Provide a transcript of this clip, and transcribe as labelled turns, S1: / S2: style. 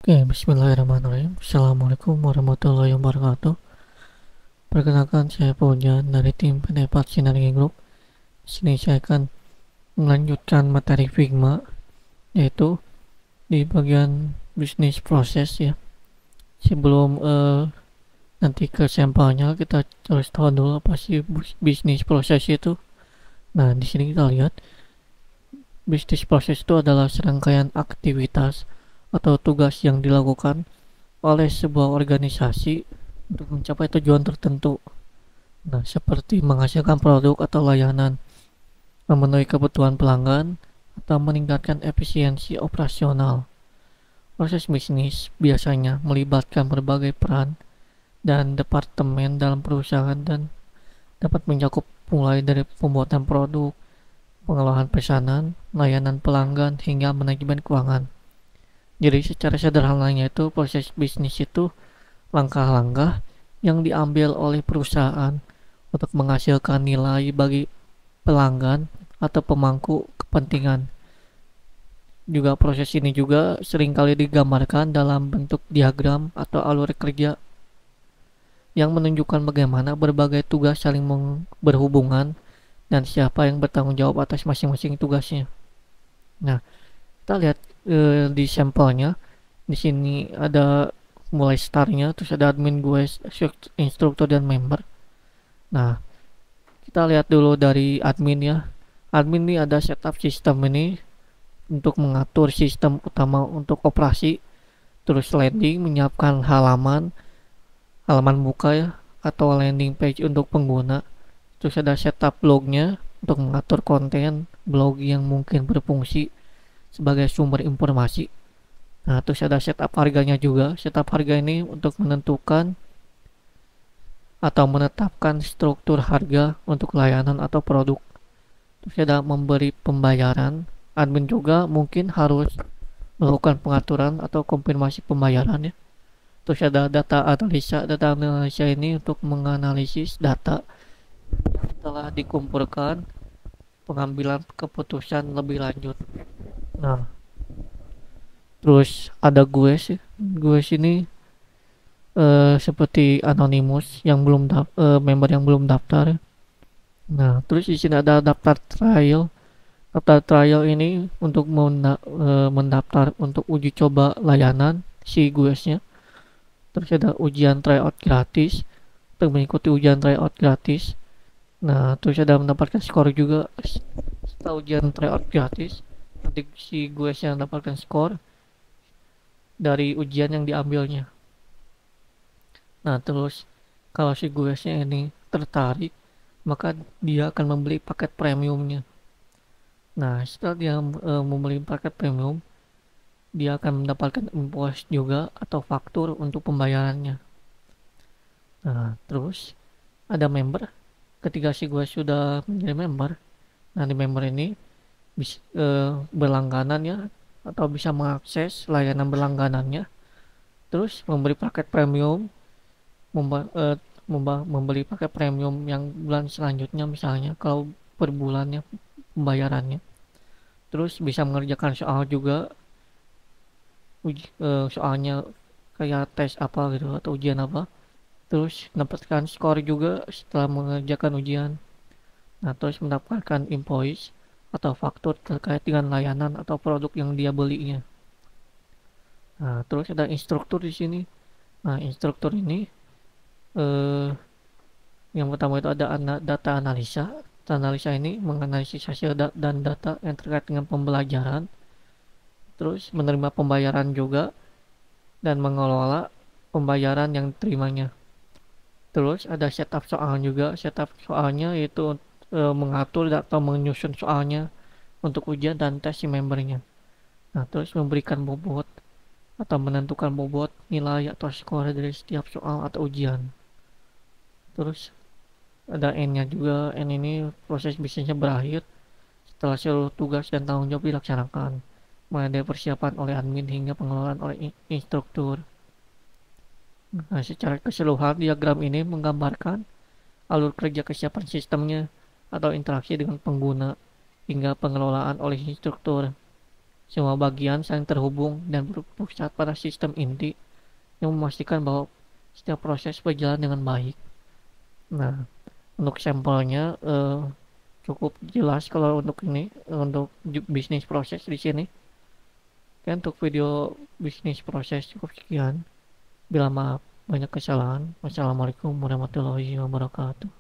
S1: Oke, bismillahirrahmanirrahim. Assalamualaikum warahmatullahi wabarakatuh. Perkenalkan, saya Pujan dari tim Pendapat Sinergi Group. Di sini saya akan melanjutkan materi Figma, yaitu di bagian bisnis proses ya. Sebelum nanti ke sampelnya, kita harus tahu dulu apa sih bisnis proses itu. Nah, di sini kita lihat bisnis proses itu adalah serangkaian aktivitas atau tugas yang dilakukan oleh sebuah organisasi untuk mencapai tujuan tertentu. Nah, seperti menghasilkan produk atau layanan, memenuhi kebutuhan pelanggan, atau meningkatkan efisiensi operasional. Proses bisnis biasanya melibatkan berbagai peran dan departemen dalam perusahaan dan dapat mencakup mulai dari pembuatan produk, pengelolaan pesanan, layanan pelanggan, hingga manajemen keuangan. Jadi secara sederhananya itu proses bisnis itu langkah-langkah yang diambil oleh perusahaan untuk menghasilkan nilai bagi pelanggan atau pemangku kepentingan. Juga proses ini juga seringkali digambarkan dalam bentuk diagram atau alur kerja yang menunjukkan bagaimana berbagai tugas saling berhubungan dan siapa yang bertanggung jawab atas masing-masing tugasnya. Nah, kita lihat di sampelnya. Di sini ada mulai startnya, terus ada admin, gue, instruktur, dan member. Nah, kita lihat dulu dari admin ya. Admin ini ada setup sistem ini untuk mengatur sistem utama untuk operasi, terus landing, menyiapkan halaman buka ya, atau landing page untuk pengguna. Terus ada setup blognya untuk mengatur konten blog yang mungkin berfungsi sebagai sumber informasi. Nah, terus ada setup harganya juga. Setup harga ini untuk menentukan atau menetapkan struktur harga untuk layanan atau produk. Terus ada memberi pembayaran. Admin juga mungkin harus melakukan pengaturan atau konfirmasi pembayaran ya. Terus ada data analisa. Data analisa ini untuk menganalisis data yang telah dikumpulkan, pengambilan keputusan lebih lanjut. Nah, terus ada gue sih. Gue sini seperti anonymous yang belum member yang belum daftar. Nah, terus di sini ada daftar trial. Daftar trial ini untuk mendaftar untuk uji coba layanan si gue-nya. Terus ada ujian tryout gratis untuk mengikuti ujian tryout gratis. Nah, terus ada mendapatkan skor juga setelah ujian tryout gratis. Nanti si gue-nya mendapatkan skor dari ujian yang diambilnya. Nah, terus kalau si gue-nya ini tertarik, maka dia akan membeli paket premiumnya. Nah, setelah dia membeli paket premium, dia akan mendapatkan invoice juga atau faktur untuk pembayarannya. Nah, terus ada member. Ketika si gue sudah menjadi member, nah di member ini bisa berlangganan ya, atau bisa mengakses layanan berlangganannya, terus membeli paket premium, membeli paket premium yang bulan selanjutnya, misalnya kalau per bulannya pembayarannya. Terus bisa mengerjakan soal juga, soalnya kayak tes apa gitu atau ujian apa. Terus mendapatkan skor juga setelah mengerjakan ujian. Nah, terus mendapatkan invoice atau faktur terkait dengan layanan atau produk yang dia belinya. Nah, terus ada instruktur di sini. Nah, instruktur ini yang pertama itu ada data analisa. Data analisa ini menganalisis hasil dan data yang terkait dengan pembelajaran. Terus menerima pembayaran juga dan mengelola pembayaran yang diterimanya. Terus ada setup soal juga. Setup soalnya yaitu mengatur atau menyusun soalnya untuk ujian dan tes si membernya. Nah, terus memberikan bobot atau menentukan bobot nilai atau skor dari setiap soal atau ujian. Terus ada N-nya juga. N ini proses bisnisnya berakhir setelah seluruh tugas dan tanggung jawab dilaksanakan, mulai dari persiapan oleh admin hingga pengelolaan oleh instruktur. Nah, secara keseluruhan diagram ini menggambarkan alur kerja kesiapan sistemnya atau interaksi dengan pengguna hingga pengelolaan oleh instruktur. Semua bagian saling terhubung dan berpusat pada sistem inti yang memastikan bahwa setiap proses berjalan dengan baik. Nah, untuk sampelnya cukup jelas kalau untuk ini untuk bisnis proses di sini. Oke, untuk video bisnis proses cukup sekian. Bila maaf banyak kesalahan. Wassalamualaikum warahmatullahi wabarakatuh.